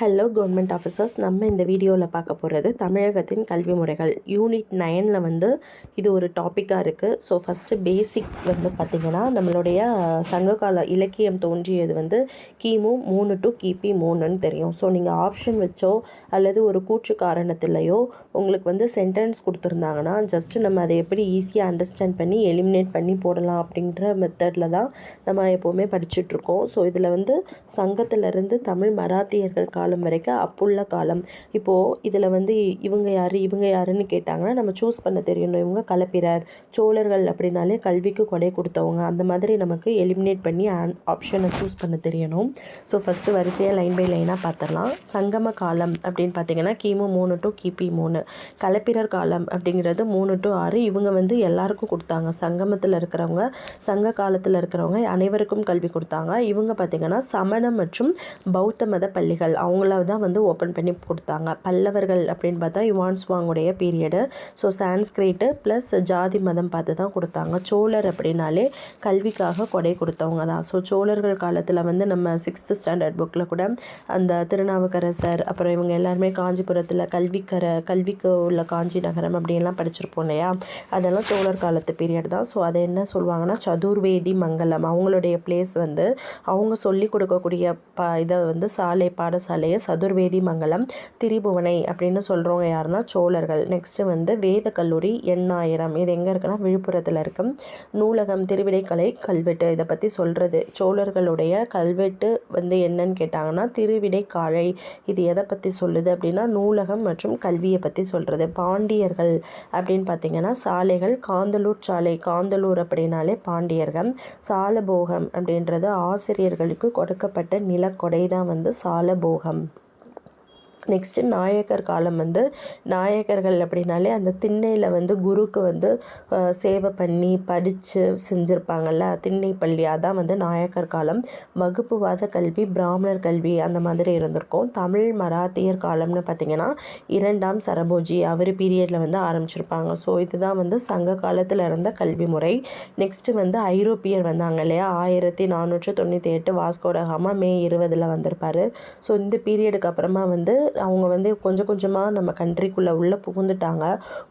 Hello government officers, நம்ம இந்த வீடியோவில் பார்க்க போகிறது தமிழகத்தின் கல்வி முறைகள். யூனிட் 9ல் வந்து இது ஒரு டாப்பிக்காக இருக்குது. ஸோ ஃபஸ்ட்டு பேசிக் வந்து பார்த்திங்கன்னா, நம்மளுடைய சங்ககால இலக்கியம் தோன்றியது வந்து கிமு 3 டு கிபி 3ன்னு தெரியும். ஸோ நீங்கள் ஆப்ஷன் வச்சோ அல்லது ஒரு கூற்று காரணத்திலையோ உங்களுக்கு வந்து சென்டென்ஸ் கொடுத்துருந்தாங்கன்னா, ஜஸ்ட்டு நம்ம அதை எப்படி ஈஸியாக அண்டர்ஸ்டாண்ட் பண்ணி எலிமினேட் பண்ணி போடலாம் அப்படின்ற மெத்தடில் தான் நம்ம எப்போவுமே படிச்சுட்ருக்கோம். ஸோ இதில் வந்து சங்கத்திலேருந்து தமிழ் மராத்தியர்கள் காலம் வரைக்கும் அப்புள்ள காலம். இப்போது இதில் வந்து இவங்க யாருன்னு கேட்டாங்கன்னா நம்ம சூஸ் பண்ண தெரியணும். இவங்க களப்பிரர், சோழர்கள் அப்படின்னாலே கல்விக்கு கொடை கொடுத்தவங்க. அந்த மாதிரி நமக்கு எலிமினேட் பண்ணி ஆப்ஷனை சூஸ் பண்ண தெரியணும். ஸோ ஃபஸ்ட்டு வரிசையாக லைன் பை லைனாக பார்த்துடலாம். சங்கம காலம் அப்படின்னு பார்த்தீங்கன்னா கிமு 3 டு கிபி 3. களப்பிரர் காலம் அப்படிங்கிறது 3 டு 6. இவங்க வந்து எல்லாருக்கும் கொடுத்தாங்க. சங்கமத்தில் இருக்கிறவங்க, சங்க காலத்தில் இருக்கிறவங்க அனைவருக்கும் கல்வி கொடுத்தாங்க. இவங்க பார்த்திங்கன்னா சமண மற்றும் பௌத்த மத பள்ளிகள் அவங்கள தான் வந்து ஓப்பன் பண்ணி கொடுத்தாங்க. பல்லவர்கள் அப்படின்னு பார்த்தா யுவான் ஸ்வாங்குடைய பீரியடு. ஸோ சான்ஸ்கிரிட்டு ப்ளஸ் ஜாதி மதம் பார்த்து தான் கொடுத்தாங்க. சோழர் அப்படின்னாலே கல்விக்காக கொடை கொடுத்தவங்க தான். ஸோ சோழர்கள் காலத்தில் வந்து நம்ம 6th ஸ்டாண்டர்ட் புக்கில் கூட அந்த திருநாவுக்கரசர் அப்புறம் இவங்க எல்லாருமே காஞ்சிபுரத்தில் கல்விக்கு உள்ள காஞ்சி நகரம் அப்படின்லாம் படிச்சிருப்போம் இல்லையா. அதெல்லாம் சோழர் காலத்து பீரியட் தான். ஸோ அதை என்ன சொல்லுவாங்கன்னா சதுர்வேதி மங்கலம். அவங்களுடைய பிளேஸ் வந்து அவங்க சொல்லி கொடுக்கக்கூடிய இதை வந்து பாடசாலையை சதுர்வேதி மங்கலம், திரிபுவனை அப்படின்னு சொல்கிறவங்க யாருன்னா சோழர்கள். நெக்ஸ்ட்டு வந்து வேத கல்லூரி எண்ணாயிரம். இது எங்கே இருக்குன்னா விழுப்புரத்தில் இருக்கும். நூலகம், திருவிடைக்கலை, கல்வெட்டு இதை பற்றி சொல்கிறது. சோழர்களுடைய கல்வெட்டு வந்து என்னன்னு கேட்டாங்கன்னா திருவிடைக்காழை. இது எதை பற்றி சொல்லுது அப்படின்னா நூலகம் மற்றும் கல்வியை பற்றி சொல்கிறது. பாண்டியர்கள் அப்படின்னு பார்த்திங்கன்னா சாலைகள், காந்தலூர் சாலை. காந்தலூர் அப்படின்னாலே பாண்டியர்கள். சாலபோகம் அப்படின்றது ஆசிரியர்களுக்கு கொடுக்கப்பட்ட நிலக்கொடை தான் வந்து சாலபோகம். நெக்ஸ்ட்டு நாயக்கர் காலம் வந்து நாயக்கர்கள் அப்படின்னாலே அந்த திண்ணையில் வந்து குருக்கு வந்து சேவை பண்ணி படித்து செஞ்சுருப்பாங்கள்ல, திண்ணை பள்ளி, அதான் வந்து நாயக்கர் காலம். வகுப்புவாத கல்வி, பிராமணர் கல்வி அந்த மாதிரி இருந்திருக்கும். தமிழ் மராத்தியர் காலம்னு பார்த்திங்கன்னா 2ஆம் சரபோஜி அவர் பீரியடில் வந்து ஆரம்பிச்சிருப்பாங்க. ஸோ இதுதான் வந்து சங்க காலத்தில் இருந்த கல்வி முறை. நெக்ஸ்ட்டு வந்து ஐரோப்பியர் வந்தாங்க இல்லையா. 1498 வாஸ்கோடகாமா மே 20 வந்திருப்பார். ஸோ இந்த பீரியடுக்கு அப்புறமா வந்து அவங்க வந்து கொஞ்சம் கொஞ்சமாக நம்ம கண்ட்ரிக்குள்ளே உள்ளே புகுந்துட்டாங்க.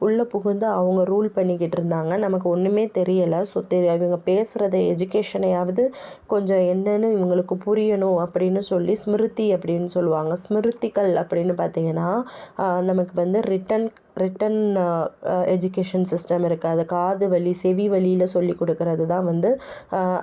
உள்ளே புகுந்து அவங்க ரூல் பண்ணிக்கிட்டு இருந்தாங்க. நமக்கு ஒன்றுமே தெரியலை. ஸோ இவங்க பேசுகிறத எஜுகேஷனையாவது கொஞ்சம் என்னன்னு இவங்களுக்கு புரியணும் அப்படின்னு சொல்லி ஸ்மிருதி அப்படின்னு சொல்லுவாங்க. ஸ்மிருதிகள் அப்படின்னு பார்த்திங்கன்னா நமக்கு வந்து ரிட்டன் எஜுகேஷன் சிஸ்டம் இருக்குது. அது காது வழி செவி வழியில் சொல்லி கொடுக்கறது தான் வந்து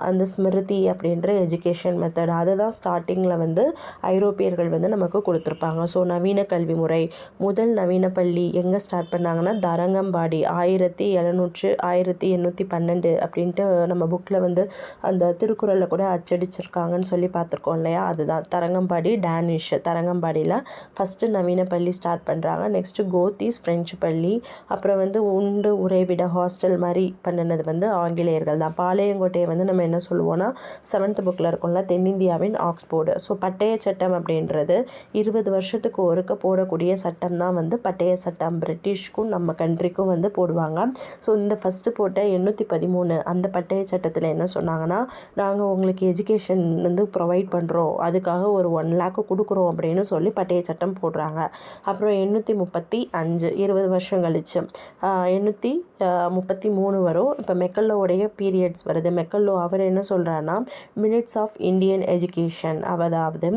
அந்த ஸ்மிருதி அப்படின்ற எஜுகேஷன் மெத்தட். அதை தான் ஸ்டார்டிங்கில் வந்து ஐரோப்பியர்கள் வந்து நமக்கு கொடுத்துருப்பாங்க. ஸோ நவீன கல்வி முறை, முதல் நவீன பள்ளி எங்கே ஸ்டார்ட் பண்ணாங்கன்னா தரங்கம்பாடி 1812 அப்படின்ட்டு நம்ம புக்கில் வந்து அந்த திருக்குறளில் கூட அச்சடிச்சிருக்காங்கன்னு சொல்லி பார்த்துருக்கோம் இல்லையா. அதுதான் தரங்கம்பாடி, டேனிஷ். தரங்கம்பாடியில் ஃபஸ்ட்டு நவீன பள்ளி ஸ்டார்ட் பண்ணுறாங்க. நெக்ஸ்ட்டு கோத்திஸ் ஃப்ரெஞ்சு பள்ளி. அப்புறம் வந்து உண்டு உறைவிட ஹாஸ்டல் மாதிரி பண்ணினது வந்து ஆங்கிலேயர்கள் தான். பாளையங்கோட்டையை வந்து நம்ம என்ன சொல்லுவோம்னா 7th புக்கில் இருக்கும்ல தென்னிந்தியாவின் ஆக்ஸ்போர்டு. ஸோ பட்டய சட்டம் அப்படின்றது 20 வருஷத்துக்கு ஒருக்க போடக்கூடிய சட்டம் தான் வந்து பட்டய சட்டம். பிரிட்டிஷ்க்கும் நம்ம கண்ட்ரிக்கும் வந்து போடுவாங்க. ஸோ இந்த ஃபஸ்ட்டு போட்ட 813 அந்த பட்டய சட்டத்தில் என்ன சொன்னாங்கன்னா நாங்கள் உங்களுக்கு எஜுகேஷன் வந்து ப்ரொவைட் பண்ணுறோம், அதுக்காக ஒரு 1 lakh கொடுக்குறோம் அப்படின்னு சொல்லி பட்டய சட்டம் போடுறாங்க. அப்புறம் 835 20 வருஷம் கழிச்சு 833 வரும். இப்போ மெக்கல்லோடைய பீரியட்ஸ் வருது. மெக்கல்லோ அவர் என்ன சொல்கிறாருன்னா மினிட்ஸ் ஆஃப் இந்தியன் எஜுகேஷன், அதாவது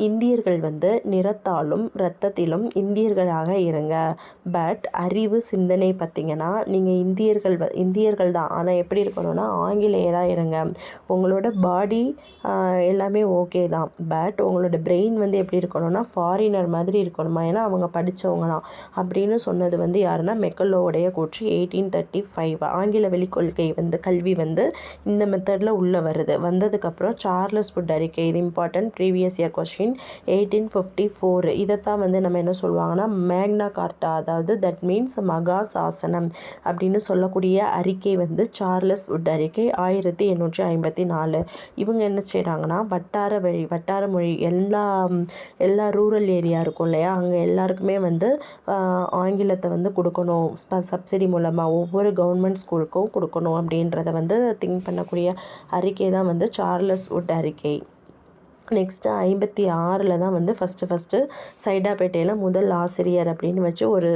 இந்தியர்கள் வந்து நிறத்தாலும் இரத்தத்திலும் இந்தியர்களாக இருங்க. பட் அறிவு சிந்தனை பார்த்திங்கன்னா நீங்கள் இந்தியர்கள் தான், ஆனால் எப்படி இருக்கணும்னா ஆங்கிலேயராக இருங்க. உங்களோட பாடி எல்லாமே ஓகே தான், பட் உங்களோட பிரெயின் வந்து எப்படி இருக்கணும்னா ஃபாரினர் மாதிரி இருக்கணுமா, ஏன்னா அவங்க படித்தவங்க தான் அப்படின்னு சொன்னது வந்து யாருன்னா மெக்கல்லோடைய கூற்று. 1835 ஆங்கில வெளிக்கொள்கை வந்து கல்வி வந்து இந்த மெத்தடில் உள்ளே வந்ததுக்கப்புறம் சார்லஸ் வுட் அறிக்கை. இது இம்பார்ட்டன்ட் ப்ரீவியஸ் இயர் கொஸ்டின். 1854 இதைத்தான் வந்து நம்ம என்ன சொல்லுவாங்கன்னா மேக்னா கார்ட்டா, அதாவது தட் மீன்ஸ் மகா சாசனம் அப்படின்னு சொல்லக்கூடிய அறிக்கை வந்து சார்லஸ் வுட் அறிக்கை 1854. இவங்க என்ன செய்கிறாங்கன்னா வட்டார மொழி எல்லா ரூரல் ஏரியா இருக்கும் இல்லையா, அங்கே எல்லாருக்குமே வந்து ஆங்கிலத்தை வந்து கொடுக்கணும், சப்சிடி மூலமாக ஒவ்வொரு கவர்மெண்ட் ஸ்கூலுக்கும் கொடுக்கணும் அப்படின்றத வந்து திங்க் பண்ணக்கூடிய அறிக்கை தான் வந்து சார்லஸ் வுட் அறிக்கை. நெக்ஸ்ட்டு 56 தான் வந்து ஃபஸ்ட்டு சைதாப்பேட்டையில் முதல் ஆசிரியர் அப்படின்னு வச்சு ஒரு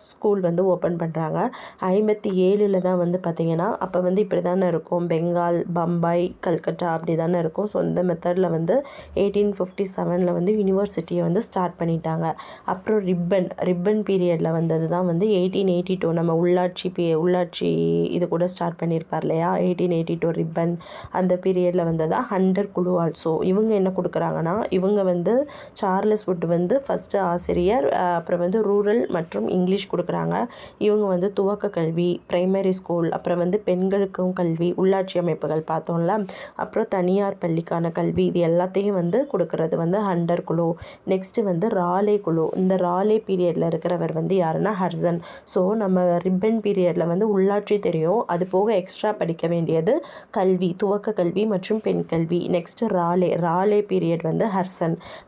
ஸ்கூல் வந்து ஓப்பன் பண்ணுறாங்க. 57 தான் வந்து பார்த்திங்கன்னா அப்போ வந்து இப்படி தானே இருக்கும், பெங்கால், பம்பாய், கல்கட்டா அப்படி தானே இருக்கும். ஸோ இந்த மெத்தடில் வந்து 1857 வந்து யூனிவர்சிட்டியை வந்து ஸ்டார்ட் பண்ணிட்டாங்க. அப்புறம் ரிப்பன் பீரியடில் வந்தது தான் வந்து 1882 நம்ம உள்ளாட்சி இது கூட ஸ்டார்ட் பண்ணியிருப்பார் இல்லையா, 1882 ரிப்பன். அந்த பீரியடில் வந்ததா ஹண்டர் குழு ஆல்சோ. இவங்க என்ன கொடுக்குறாங்கன்னா, இவங்க வந்து சார்லஸ் வுட் வந்து ஃபஸ்ட்டு ஆசிரியர், அப்புறம் வந்து ரூரல் மற்றும் இங்கிலீஷ் கொடுக்குறாங்க. இவங்க வந்து துவக்க கல்வி, பிரைமரி ஸ்கூல், அப்புறம் வந்து பெண்களுக்கும் கல்வி, உள்ளாட்சி அமைப்புகள் பார்த்தோம்ல, அப்புறம் தனியார் பள்ளிக்கான கல்வி, இது எல்லாத்தையும் வந்து கொடுக்கறது வந்து ஹண்டர் குழு. நெக்ஸ்ட்டு வந்து ராலே குழு. இந்த ராலே பீரியடில் இருக்கிறவர் வந்து யாருன்னா ஹர்சன். ஸோ நம்ம ரிப்பன் பீரியடில் வந்து உள்ளாட்சி தெரியும், அது போக எக்ஸ்ட்ரா படிக்க வேண்டியது கல்வி, துவக்க கல்வி மற்றும் பெண் கல்வி. நெக்ஸ்ட்டு ராலே பீரியட் வந்து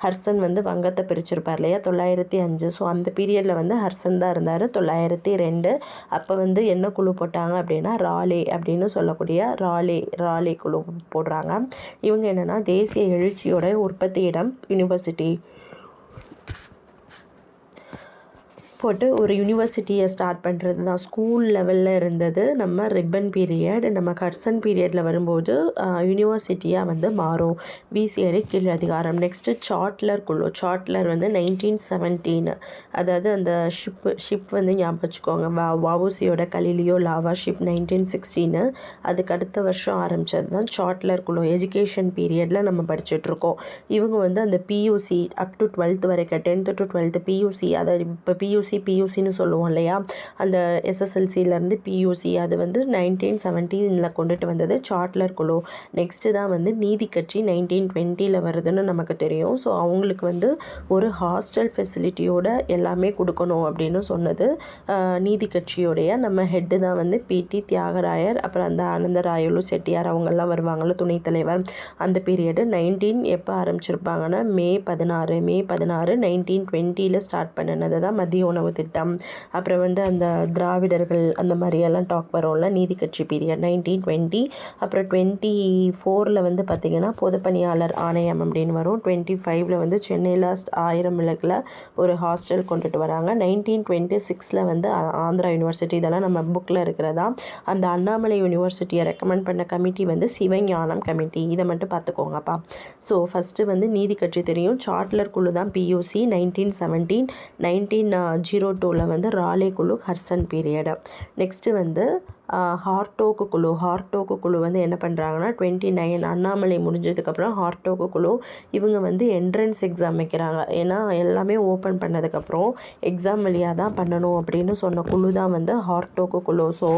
ஹர்சன் வந்து வங்கத்தை பிரிச்சிருப்பார் இல்லையா 905. ஸோ அந்த பீரியடில் வந்து ஹர்சன் தான் இருந்தார் 902. அப்போ வந்து என்ன குழு போட்டாங்க அப்படின்னா ராலே அப்படின்னு சொல்லக்கூடிய ராலே குழு போடுறாங்க. இவங்க என்னென்னா தேசிய எழுச்சியோட உற்பத்தி இடம் யூனிவர்சிட்டி போட்டு ஒரு யூனிவர்சிட்டியை ஸ்டார்ட் பண்ணுறது தான். ஸ்கூல் லெவலில் இருந்தது நம்ம ரிப்பன் பீரியட். நம்ம ஹட்சன் பீரியடில் வரும்போது யூனிவர்சிட்டியாக வந்து மாறும். விசிஆரை கீழ் அதிகாரம். நெக்ஸ்ட்டு சாட்லர் குழு. சாட்லர் வந்து 1917, அதாவது அந்த ஷிப் வந்து ஞாபகம் வச்சுக்கோங்க, வஉசியோட கலிலியோ லாவா ஷிப் 1916. அதுக்கு அடுத்த வருஷம் ஆரம்பித்தது தான் சாட்லர் குழு. எஜுகேஷன் பீரியடில் நம்ம படிச்சுட்ருக்கோம். இவங்க வந்து அந்த பியூசி அப் டு 12th வரைக்கும், 10th to 12th பியூசி, அதாவது இப்போ பியூசின்னு சொல்லுவோம் இல்லையா, அந்த எஸ்எஸ்எல்சியிலேருந்து பியூசி, அது வந்து 1917 கொண்டுட்டு வந்தது சாட்லர் குழு. நெக்ஸ்ட்டு தான் வந்து நீதி கட்சி 1920 வருதுன்னு நமக்கு தெரியும். ஸோ அவங்களுக்கு வந்து ஒரு ஹாஸ்டல் ஃபெசிலிட்டியோட எல்லாமே கொடுக்கணும் அப்படின்னு சொன்னது நீதி கட்சியோடைய நம்ம ஹெட்டு தான் வந்து பிடி தியாகராயர். அப்புறம் அந்த ஆனந்தராயலு செட்டியார் அவங்கெல்லாம் வருவாங்களோ துணைத் தலைவர். அந்த பீரியடு எப்போ ஆரம்பிச்சிருப்பாங்கன்னா மே 16 1920 ஸ்டார்ட் பண்ணினது தான் மதிய உணவு திட்டம். அப்புறம் வந்து அந்த திராவிடர்கள் அந்த மாதிரியெல்லாம் டாக் வரும்ல, நீதி கட்சி பீரியட் 1920. அப்புறம் 24 வந்து பார்த்திங்கன்னா பொதுப்பணியாளர் ஆணையம் அப்படின்னு வரும். 25 வந்து சென்னையில் 1000 விளக்கில் ஒரு ஹாஸ்டல் கொண்டுட்டு வராங்க. 1926 வந்து ஆந்திரா யூனிவர்சிட்டி, இதெல்லாம் நம்ம புக்கில் இருக்கிறதா. அந்த அண்ணாமலை யூனிவர்சிட்டியை ரெக்கமெண்ட் பண்ண கமிட்டி வந்து சிவஞானம் கமிட்டி. இதை மட்டும் பார்த்துக்கோங்கப்பா. ஸோ ஃபஸ்ட்டு வந்து நீதி கட்சி தெரியும், சாட்லர் குழு தான் பியூசி 1917. 1902 வந்து ராலே குழு ஹர்சன் பீரியடு. நெக்ஸ்ட்டு வந்து ஹார்டோக்கு குழு வந்து என்ன பண்ணுறாங்கன்னா 29 அண்ணாமலை முடிஞ்சதுக்கப்புறம் ஹார்டோக்கு குழு இவங்க வந்து என்ட்ரன்ஸ் எக்ஸாம் வைக்கிறாங்க. ஏன்னா எல்லாமே ஓப்பன் பண்ணதுக்கப்புறம் எக்ஸாம் வழியாக தான் பண்ணணும் அப்படின்னு சொன்ன குழு தான் வந்து ஹார்டோக்கு குழு. ஸோ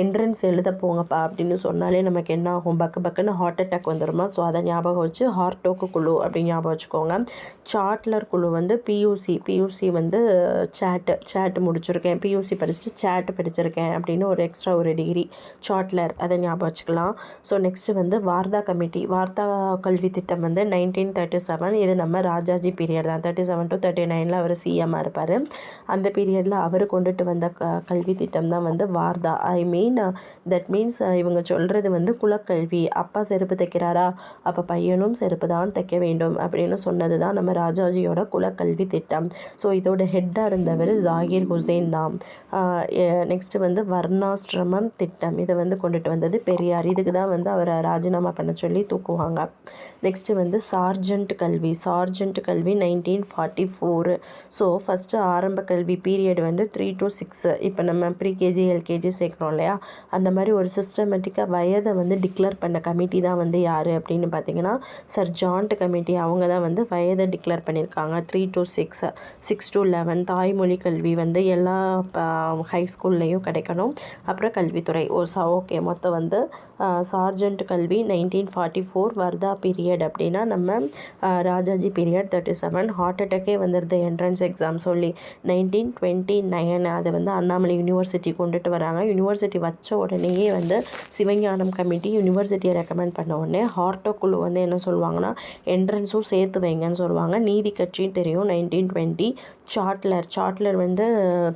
என்ட்ரன்ஸ் எழுத போங்கப்பா அப்படின்னு சொன்னாலே நமக்கு என்ன ஆகும், பக்குன்னு ஹார்ட் அட்டாக் வந்துடுமா. ஸோ அதை ஞாபகம் வச்சு ஹார்டோக்கு குழு அப்படின்னு ஞாபகம் வச்சுக்கோங்க. சாட்லர் குழு வந்து பியூசி வந்து சேட்டு முடிச்சிருக்கேன், பியூசி படிச்சுட்டு சேட்டு படிச்சிருக்கேன் அப்படின்னு ஒரு எக்ஸ்ட்ரா ஒரு டிகிரி சாட்லர், அதை ஞாபகம் வச்சுக்கலாம். ஸோ நெக்ஸ்ட்டு வந்து வார்தா கமிட்டி, வார்தா கல்வி திட்டம் வந்து 1937. இது நம்ம ராஜாஜி பீரியட் தான். 37 to 39 அவர் சிஎம்மாக இருப்பார். அந்த பீரியடில் அவர் கொண்டுட்டு வந்த கல்வி திட்டம் தான் வந்து வார்தா. தட் மீன்ஸ் இவங்க சொல்கிறது வந்து குலக்கல்வி. அப்பா செருப்பு தைக்கிறாரா, அப்போ பையனும் செருப்பு தான் தைக்க வேண்டும் அப்படின்னு சொன்னது தான் நம்ம ராஜாஜியோட குலக்கல்வி திட்டம். ஸோ இதோட ஹெட்டாக இருந்தவர் ஜாகிர் ஹுசேன் தான். நெக்ஸ்ட்டு வந்து வர்ணாசிரமம் திட்டம், இதை வந்து கொண்டுட்டு வந்தது பெரியார். இதுக்கு தான் வந்து அவரை ராஜினாமா பண்ண சொல்லி தூக்குவாங்க. நெக்ஸ்ட்டு வந்து சார்ஜென்ட் கல்வி 1944. ஸோ ஃபஸ்ட்டு ஆரம்ப கல்வி பீரியட் வந்து 3 to 6. இப்போ நம்ம ப்ரீகேஜி எல்கேஜி சேர்க்குறோம் இல்லையா, அந்த மாதிரி ஒரு சிஸ்டமேட்டிக்காக வயதை வந்து டிக்ளேர் பண்ண கமிட்டி தான் வந்து யார் அப்படின்னு பார்த்தீங்கன்னா சர்ஜான்ட் கமிட்டி. அவங்க தான் வந்து வயதை டிக்ளேர் பண்ணியிருக்காங்க. 3 to 6, 6 to 11. தாய்மொழி கல்வி வந்து எல்லா ஹை ஸ்கூல்லையும் கிடைக்கணும். அப்புறம் கல்வித்துறை ஓகே. மொத்தம் வந்து சார்ஜென்ட் கல்வி 1944. வர்தா பீரியட் அப்படின்னா நம்ம ராஜாஜி பீரியட் 37. ஹார்ட் அட்டாக்கே வந்துடுது என்ட்ரன்ஸ் எக்ஸாம் சொல்லி 1929. அது வந்து அண்ணாமலை யூனிவர்சிட்டி கொண்டுட்டு வராங்க. யூனிவர்சிட்டி வச்ச உடனேயே வந்து சிவஞானம் கமிட்டி யூனிவர்சிட்டியை ரெக்கமெண்ட் பண்ண உடனே ஹார்டோ குழு வந்து என்ன சொல்லுவாங்கன்னா என்ட்ரன்ஸும் சேர்த்து வைங்கன்னு சொல்லுவாங்க. நீதி கட்சியும் தெரியும் 1920. சாட்லர் வந்து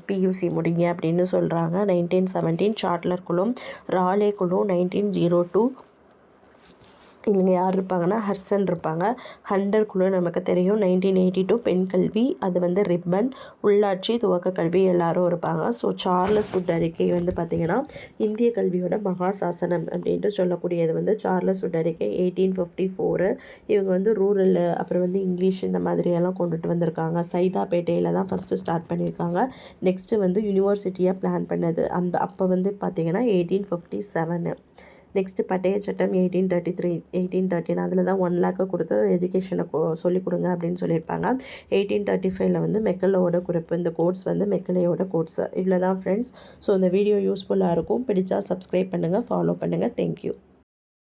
பியூசி முடிங்க அப்படின்னு சொல்கிறாங்க 1917. சாட்லர் குழு. ராலே குழு 1902. இவங்க யார் இருப்பாங்கன்னா ஹர்சன் இருப்பாங்க. ஹண்டர் குழு நமக்கு தெரியும். 1982 பெண் கல்வி, அது வந்து ரிப்பன், உள்ளாட்சி, துவக்க கல்வி எல்லாரும் இருப்பாங்க. ஸோ சார்லஸ் வுட் அறிக்கை வந்து பார்த்திங்கன்னா இந்திய கல்வியோட மகா சாசனம் அப்படின்ட்டு சொல்லக்கூடியது வந்து சார்லஸ் வுட் அறிக்கை 1854. இவங்க வந்து ரூரல் அப்புறம் வந்து இங்கிலீஷ் இந்த மாதிரியெல்லாம் கொண்டுட்டு வந்திருக்காங்க. சைதாப்பேட்டையில் தான் ஃபஸ்ட்டு ஸ்டார்ட் பண்ணியிருக்காங்க. நெக்ஸ்ட்டு வந்து யூனிவர்சிட்டியாக பிளான் பண்ணது அப்போ வந்து பார்த்திங்கன்னா 1857. நெக்ஸ்ட்டு பட்டய சட்டம் 1833 1813 அதில் தான் 1 lakh கொடுத்து எஜுகேஷனை சொல்லிக் கொடுங்க அப்படின்னு சொல்லியிருப்பாங்க. 1835 வந்து மெக்கலோட குறிப்பு, இந்த கோட்ஸ் வந்து மெக்கலையோட கோட்ஸ். இவ்வளோ தான் ஃப்ரெண்ட்ஸ். ஸோ இந்த வீடியோ யூஸ்ஃபுல்லாக இருக்கும். பிடிச்சா சப்ஸ்கிரைப் பண்ணுங்கள், ஃபாலோ பண்ணுங்கள். தேங்க்யூ.